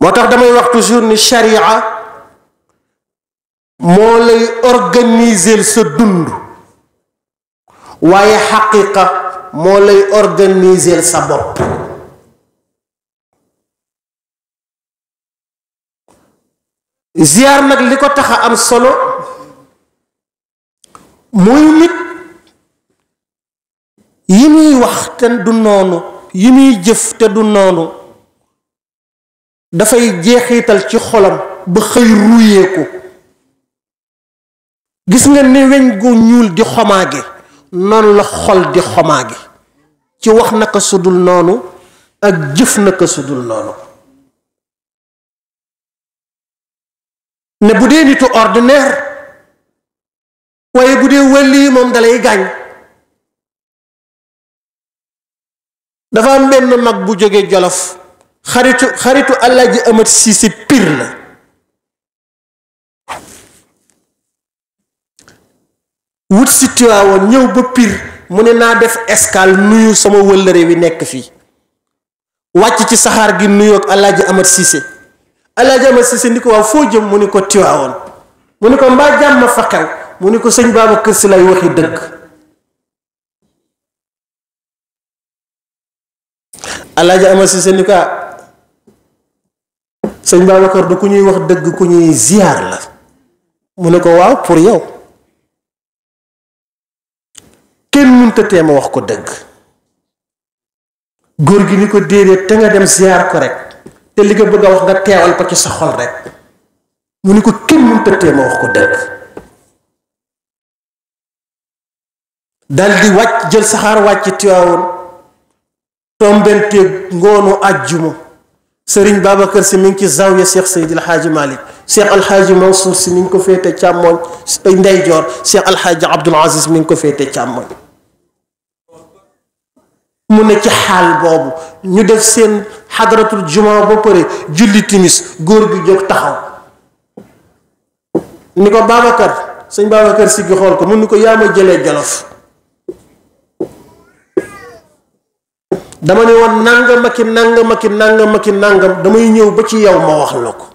motax damay wax toujours ni sharia mo lay organiser sa dund waye haqiqa mo lay organiser sa bop ziar nak liko taxa am solo moy nit yimi wax te du nonu yimi jëf te du nonu da fay jeexital ci xolam ba xey ruyé ko gis nga ni weñ gu ñuul di xomaage non la xol di xomaage ci wax naka sudul nonu ak jëf naka sudul nonu ne budé nitu ordinaire waye budé wali mom dalay gañ dafa am benn mag bu jóge Jolof xaritu Alaaji Amat Siise Pire la wut si Tiwaawoon ñëw ba Pire mu ne naa def escale nuyu sama wëllëre wi nekk fii wàcc ci saxaar gi nuyoog Alaaji Amat Siise Alaaji Amat Siise ni ko waaw foo jëm mu ni ko Tiwaawoon mu ni ko mbaa jàmm fa xew mu ni ko sëñ Babacar Si lay waxi dëgg Alaaji Amat Siise ni ko sëñ Babacar du ku ñuy wax dëgg ku ñuy ziar la mu ne ko waaw pour yow kenn mënta teema wax ko dëgg góor gi ni ko déedéet te nga dem ziar ko rek te li nga bëgg a wax nga teewal ko ci sa xol rek mu ni ko kenn mënta teema wax ko dëgg dal di wàcc jël saxaar wàcc Tiwaawoon tombente ngoonu àjjuma Sëriñ Babacar Si mi ngi ci zawiya Cheikh Seydi El Hadji Malick Cheikh El Hadji Mansour Si mi ngi ko féete càmmoñ ndeyjoor Cheikh El Hadji Abdoul Aziz mi ngi ko féete càmmoñ mu ne ci xaal boobu ñu def seen xadaratul juma ba pare julli timis góor gi jóg taxaw ni ko Babacar sëñ Babacar Si gi xool ko mu ni ko yaa ma jëlee Jolof dama ne woon nangam ak nangam damay ñëw ba ci yow ma wax la ko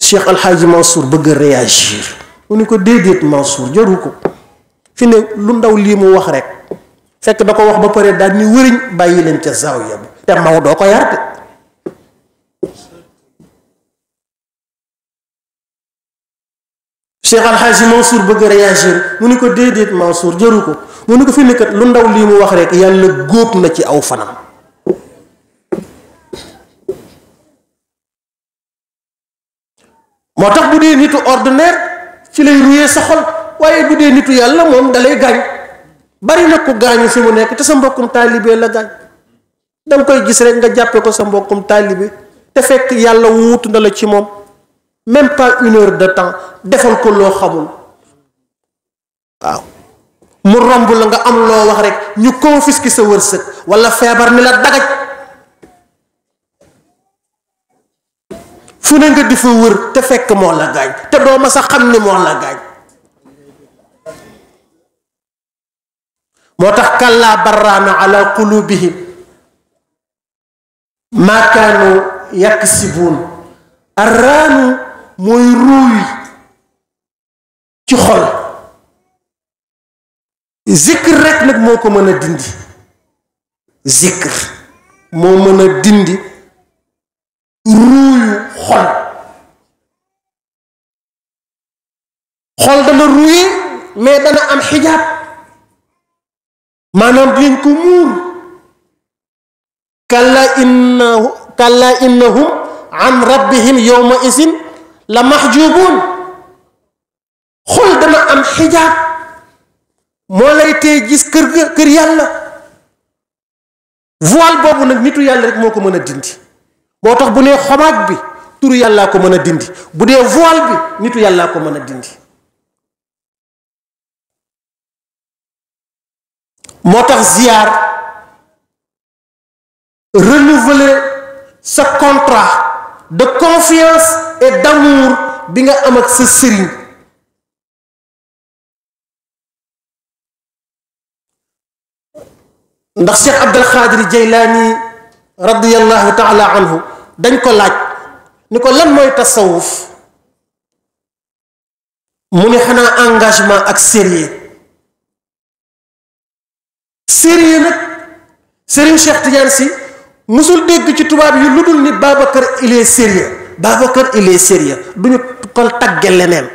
Cheikh El Hadji Mansour bëgg a réagir mu ni ko déedéet Mansour jaru ko fi ne lu ndaw lii mu wax rek fekk da ko wax ba pare daal ni wëriñ bàyyi leen ca zaawiya bi te maw doo ko yar de Cheikh El Hadji Mansour bëgg a réagir mu ni ko déedéet Mansour jaru ko mu ni ko fi nekkat lu ndaw lii mu wax rek yàlla góob na ci aw fanam moo tax bu dee nitu ordinaire ci lay ruyee sa xol waaye bu dee nitu yàlla moom dalay gaañ bari na ko gaañu fi mu nekk te sa mbokkum taalibe la gaañ danga koy gis rek nga jàppe ko sa mbokkum taalibe te fekk yàlla wuutu na la ci moom même pas 1 heure de temps defal ko loo xamul waaw mu romb la nga am loo wax rek ñu confisquer sa wërsëg wala feebar ni la dagaj fu ne nga di fa wër te fekk moo la gaañ te doo ma sa xam ni moo la gaañ moo tax kallaa barraana ala qulubihim maa kaanu yaksibuun arraanu mooy ruuy ci xol zikr rek nag moo ko mën a dindi zikr moo mën a dindi ruuyu xol xol dana ruuye mais dana am xijaab maanaam dinañ ko muur kalla innahum an rabbihim yawma isin la mahjubuun xol dana am xijaab moo lay tee gis kër yàlla voile boobu nag nitu yàlla rek moo ko mën a dindi moo tax bu nee xomaag bi turu yàllaa ko mën a dindi bu dee voile bi nitu yàllaa ko mën a dindi moo tax ziyaar renouveler sa contrat de confiance et d'amour bi nga am ak sa sëriñ ndax Cheikh Abdul Xaadir Jaylaani radiyallahu taala anhu dañ ko laaj ni ko lan mooy tasawuf mu ne xanaa engagement ak sérieux nag Serigne Cheikh Tidiane Sy musul dégg ci tubaab yi lu dul ni Babacar il est sérieux Babacar il est sérieux duñu ko tagge leneen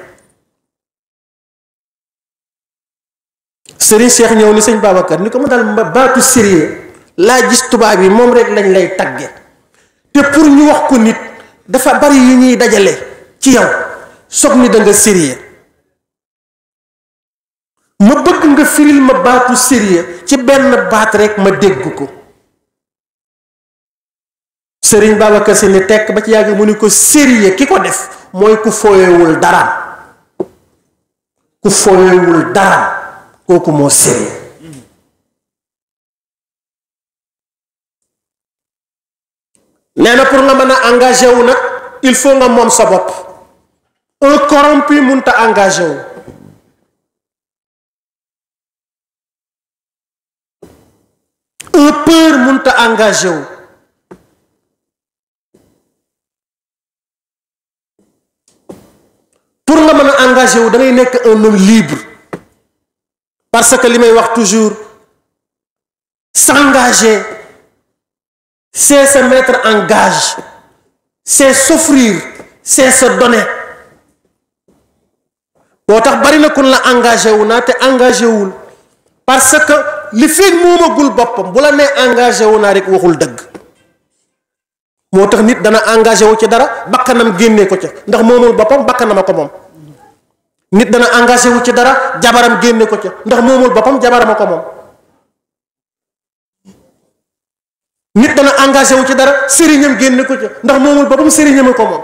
Serigne Cheikh ñëw ni sëñ Babacar ni ko ma daal baatu sérieux laa gis tubaab yi moom rek lañ lay tagge te pour ñu wax ko nit dafa bari yu ñuy dajale ci yow soog ni da nga sérieux ma bëgg nga firil ma baatu sérieux ci benn baat rek ma dégg ko Serigne Babacar Sy ni tekk ba ci yàgg mu ni ko sérieux ki ko def mooy ku fooyewul daraam kooku moo sérieux nee na pour nga mën a engagé wu nag il faut nga moom sa bopp un corrompu mënta engagé wu un peur mënta engagé wu pour nga mën a engagé wu da ngay nekk un homme libre parce que li may wax toujours s'engager c'est se mettre en gage c'est s'offrir c'est se donner boo tax bari na kun la engagé wu naa te engagé wul parce que li fi moomagul boppam bu la nee engagé wu naa rek waxul dëgg moo tax nit dana engagé wu ci dara bakkanam génnee ko ca ndax moomul boppam bakkanam a ko moom nit dana engagé wu ci dara jabaram génne ko ca ndax moomul boppam jabaram a ko moom nit dana engagé wu ci dara sëriñam génne ko ca ndax moomul boppam sëriñam a ko moom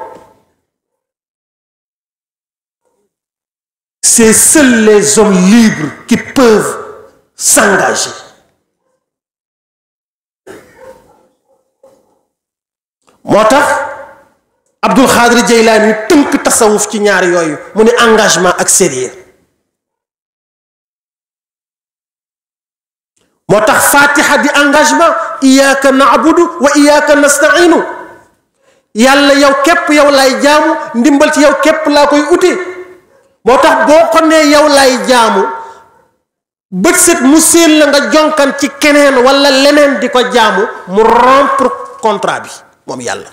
c'est seuls les hommes libres qui peuvent s'engager moo tax Abdul Xaadir Jeylaani tënk tasawuf ci ñaar yooyu mu ne engagement ak sérieux moo tax fatiha di engagement iyyaka na'budu wa iyyaka nasta'inu yàlla yow képp yow lay jaamu ndimbal ci yow képp laa koy uti moo tax boo ko nee yow lay jaamu bët set mu séen la nga jonkan ci keneen wala leneen di ko jaamu mu rompre contrat bi moom yàlla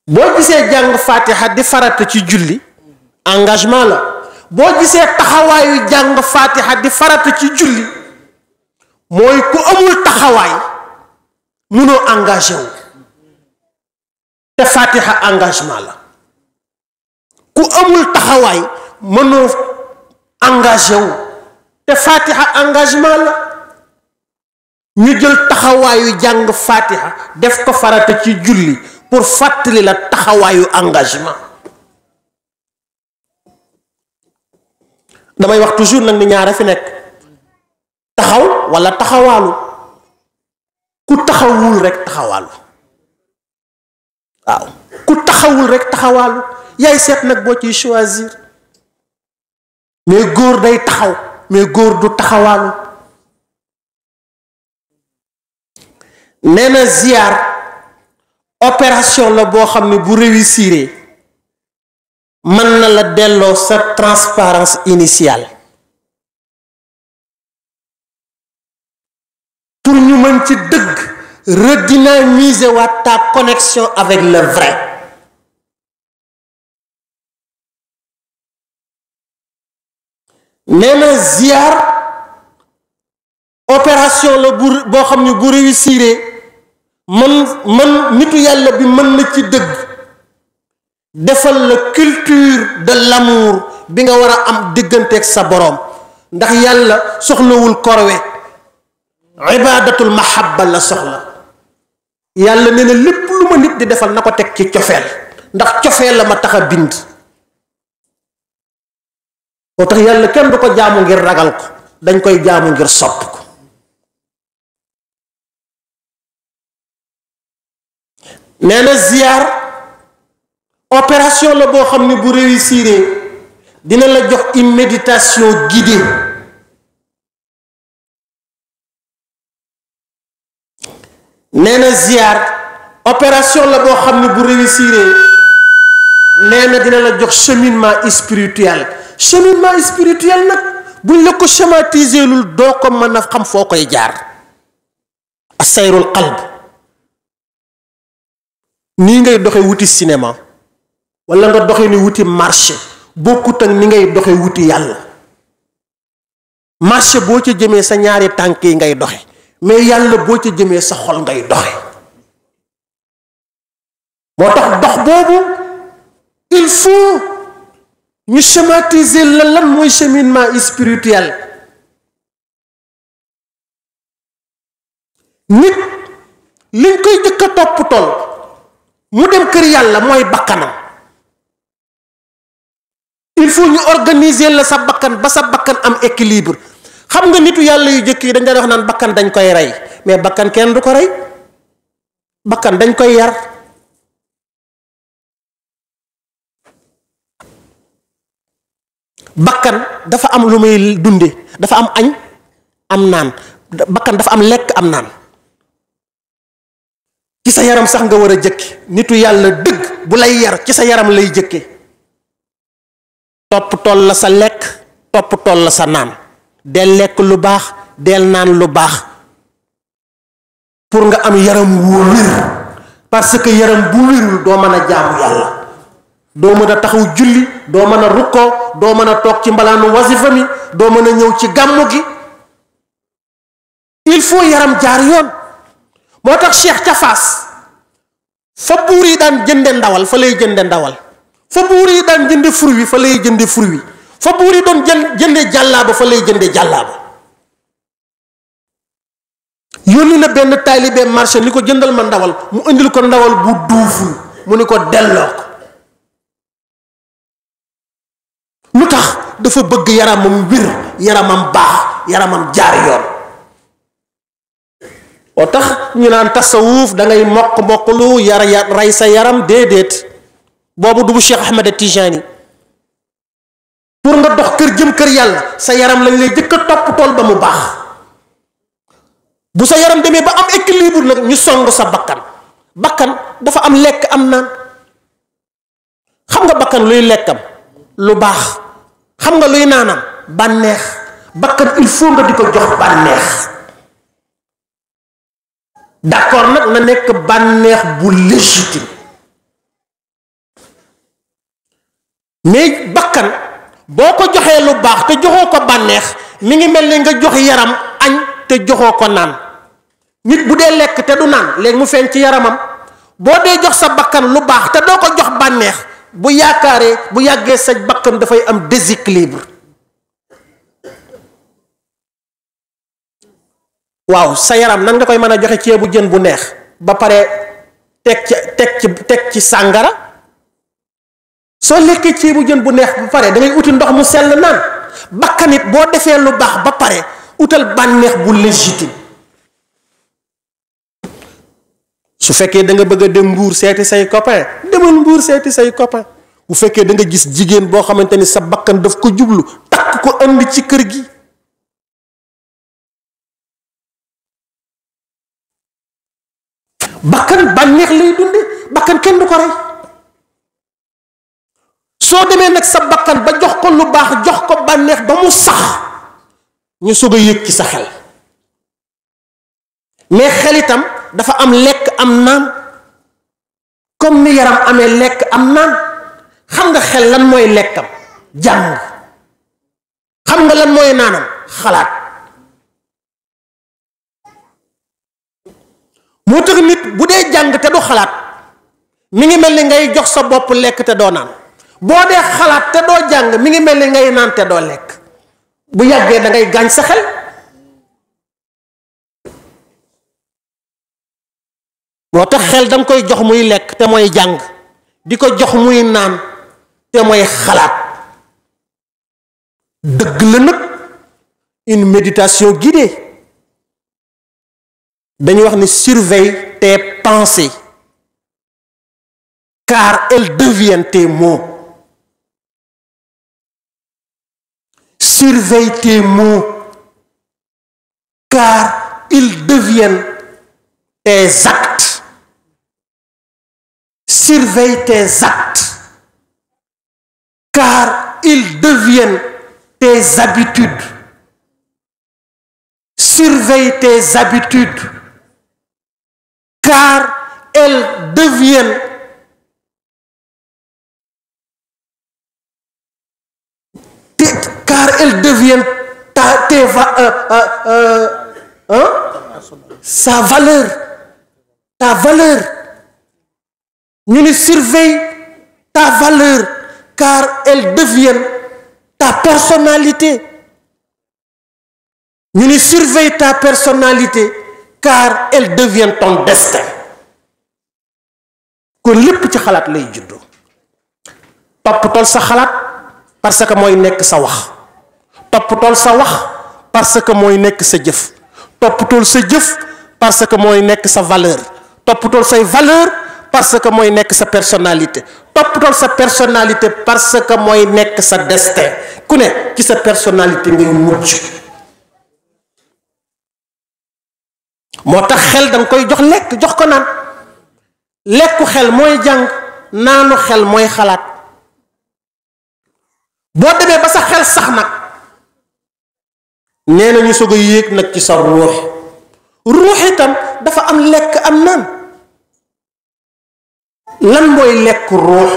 boo gisee jàng fatiha di farata ci julli engagement la boo gisee taxawaayu jàng fatiha di farata ci julli mooy ku amul taxawaay munoo engagé wu te fatiha engagement la ku amul taxawaay mënoo engagé wu te fatiha engagement la ñu jël taxawaayu jàng fatiha def ko farata ci julli pour fàttali la taxawaayu engagement damay wax toujours nag ni ñaara fi nekk taxaw wala taxawaalu ku taxawul rek taxawaalu waaw ku taxawul rek taxawaalu yaay seet nag boo ciy choisir mais góor day taxaw mais góor du taxawaalu nee na ziyaar opération la boo xam ne bu réussir mën na la delloo sa transparence initiale pour ñu mën ci dëgg redynamiser waat ta connexion avec le vrai nee na ziyaar opération la boo xam ne bu réussir man nitu yàlla bi mën na ci dëgg defal la culture de l'amour bi nga war a am digganteeg sa boroom ndax yàlla soxlawul korwe ibadatul mahabba la soxla yàlla nee na lépp lu ma nit di defal na ko teg ci cofeel ndax cofeel la ma tax a bind moo tax yàlla kenn du ko jaamu ngir ragal ko dañ koy jaamu ngir sopp ko nee na ziyaar opération la boo xam ne bu réussir dina la jox une méditation guidée nee na ziar opération la boo xam ne bu réussir nee na dina la jox cheminement spirituel. cheminement spirituel nag buñ la ko schématiser lul doo ko mën a xam foo koy jaar. asayrul qalb nii ngay doxe wuti cinéma wala nga doxe ni wuti marché bokkut ak ni ngay doxe wuti yàlla. marché boo ca jëmee sa ñaari tànk yi ngay doxe mais yàlla boo ca jëmee sa xol ngay doxe. moo tax dox boobu il faut ñu schématiser la lan mooy cheminement spirituel. nit liñ koy jëkk a topp tool mu dem kër yàlla mooy bakkanam. il faut ñu organiser la sa bakkan ba sa bakkan am équilibre. xam nga nitu yàlla yu jëkk yi dañ daan wax naan bakkan dañ koy rey mais bakkan kenn du ko rey. bakkan dañ koy yar. bakkan dafa am lu muy dunde dafa am añ am naan bakkan dafa am lekk am naan. ci sa yaram sax nga war a jëkki nitu yàlla dëgg bu lay yar ci sa yaram lay jëkke topp tool la sa lekk topp tool la sa naan del lekk lu baax del naan lu baax pour nga am yaram wu wér parce que yaram bu wérul doo mën a jaamu yàlla. doo mën a taxaw julli doo mën a rukkoo doo mën a toog ci mbalaanu wasifa mi doo mën a ñëw ci gàmmu gi. il faut yaram jaar yoon. moo tax Cheikh ca Faas fa buur yi daan jënde ndawal fa lay jënde ndawal fa buur yi daan jënde fruit wi fa lay jënde fruit wi fa buur yi doon jënde jàllaaba fa lay jënde jàllaaba. yónni na benn taalibe marché ni ko jëndal ma ndawal mu indil ko ndawal bu duuful mu ni ko delloo ko. lu tax dafa bëgg yaramam wér yaramam baax yaramam jaar yoon. moo tax ñu naan tasawuf da ngay mokk lu rey sa yaram déedéet boobu du bu Cheikh Ahmed Tijani. pour nga dox kër jëm kër yàlla sa yaram lañ lay jëkk a topp tool ba mu baax. bu sa yaram demee ba am équilibre nag ñu song sa bakkan. bakkan dafa am lekk am naan. xam nga bakkan luy lekkam lu baax. xam nga luy naanam bànneex. bakkan il faut nga di ko jox bànneex. d'accord nag na nekk bànneex bu légitime mais bakkan boo ko joxee lu baax te joxoo ko bànneex mi ngi mel ni nga jox yaram añ te joxoo ko naan. nit bu dee lekk te du naan léegi mu feeñ ci yaramam. boo dee jox sa bakkan lu baax te doo ko jox bànneex bu yaakaaree bu yàggee sa bakkan dafay am déséquilibre. waaw sa yaram nan nga koy mën a joxe ceebu jën bu neex ba pare teg ci sàngara. soo lekkee ceebu jën bu neex ba pare da ngay uti ndox mu sell naan. bakkanit boo defee lu baax ba pare utal bànneex bu légitime. su fekkee da nga bëgg a dem Mbuur seeti say copain demal Mbuur seeti say copain. bu fekkee da nga gis jigéen boo xamante ni sa bakkan daf ko jublu takk ko andi ci kër gi. bakkan bànneex lay dunde bakkan kenn du ko rey. soo demee nag sa bakkan ba jox ko lu baax jox ko bànneex ba mu sax ñu soog a yëg ci sa xel. mais xel itam dafa am lekk am naan comme ni yaram amee lekk am naan. xam nga xel lan mooy lekkam jàng. xam nga lan mooy naanam xalaat. moo tax nit bu dee jàng te du xalaat mi ngi mel ni ngay jox sa bopp lekk te doo naan. boo dee xalaat te doo jàng mi ngi mel ni ngay naan te doo lekk. bu yàggee da ngay gaañ sa xel. moo tax xel danga koy jox muy lekk te mooy jàng di ko jox muy naan te mooy xalaat. dëgg la nag une méditation guidée dañuy wax ni surveille tes pensées car elles deviennent tes mots. Surveille tes mots car ils deviennent tes actes. Surveille tes actes, car ils deviennent tes habitudes. Surveille tes habitudes, car elles deviennent sa valeur, ta valeur. Nous les surveille ta valeur, car elles deviennent ta personnalité. Nous les surveille ta personnalité, car elles deviennent ton destin. Kon lépp ci xalaat lay juddoo. Toppatool sa xalaat parce que mooy nekk sa wax. Toppatool sa wax parce que mooy nekk sa jëf. Toppatool sa jëf parce que mooy nekk sa valeur. Toppatool say valeur parce que mooy nekk sa personnalité. Toppatool sa personnalité parce que mooy nekk sa destin. Ku ne ci sa personnalité ngay mujj. moo tax xel danga koy jox lekk jox ko naan. lekku xel mooy jàng, naanu xel mooy xalaat. boo demee ba sa xel sax nag nee na ñu soog a yéeg nag ci sa ruux. ruux itam dafa am lekk am naan. lan mooy lekk ruux?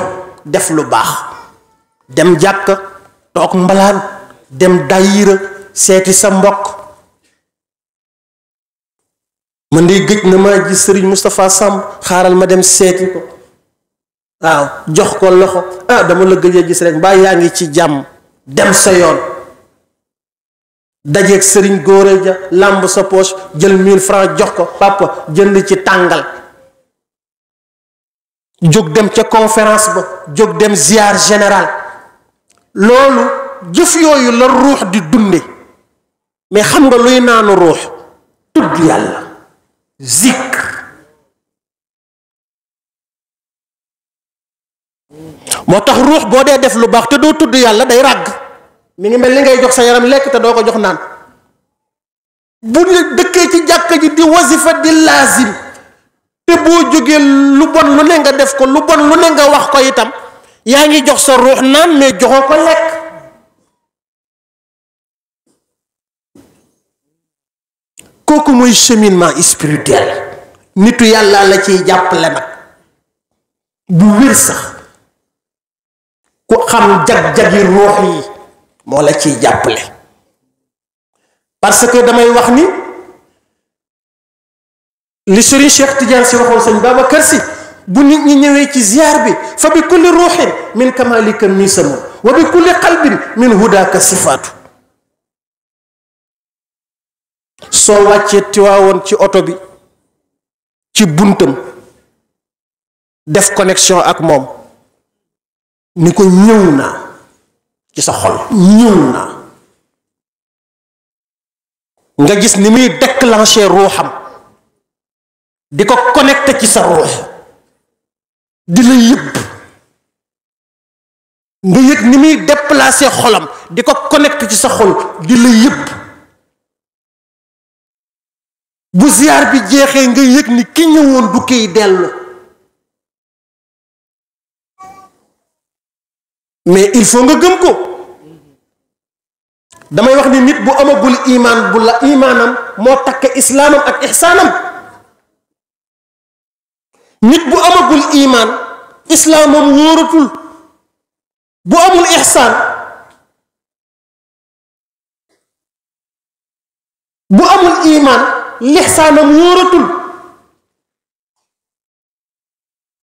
def lu baax, dem jàkka, toog mbalaan, dem daayira, seeti sa mbokk. man de gëj na maa gis Serigne Moustapha Samb, xaaral ma dem seeti ko. waaw jox ko loxo. dama la gëj a gis rek mbaa yaa ngi ci jàmm. dem sa yoon. dajeeg Serigne Góore ja làmb sa poche jël 1000 francs jox ko. papa jënd ci tàngal. jóg dem ca conférence ba, jóg dem ziar général. loolu jëf yooyu la ruux di dunde. mais xam nga luy naanu ruux? tudd yàlla, zikr. moo tax ruux boo dee def lu baax te doo tudd yàlla day ràgg. mi ngi mel ni ngay jox sa yaram lekk te doo ko jox naan. bu dëkkee ci jàkka ji di wasifa di laazim te boo jógee lu bon lu ne nga def ko, lu bon lu ne nga wax ko itam, yaa ngi jox sa ruux naan mais joxoo ko lekk. kooku mooy cheminement spirituel. nitu yàlla la ciy jàppale nag bu wér sax. ku xam jag-jagi ruux yi moo la ciy jàppale. parce que damay wax ni li Serigne Cheikh Tidiane si waxoon sëñ Babacar Si, bu nit ñi ñëwee ci ziar bi fa bi kulli ruuxin min kamalika misamu wa bi kulli qalbin min hudaka sifaatu. soo wàccee Tiwaawoon ci oto bi ci buntam def connexion ak moom ni ko ñëw naa ci sa xol, ñëw naa. nga gis ni muy déclencher ruuxam di ko connecté ci sa ruux, di la yëpp. nga yëg ni muy déplacer xolam di ko connecté ci sa xol, di la yëpp. bu ziar bi jeexee nga yëg ni ki ñëwoon du kiy dellu. mais il faut nga gëm ko. damay wax ni nit bu amagul imaan bu la imaanam moo takk islaamam ak ihsaanam. nit bu amagul imaan islaamam wóoratul. bu amul ihsaan, bu amul imaan lihsaanam wóoratul.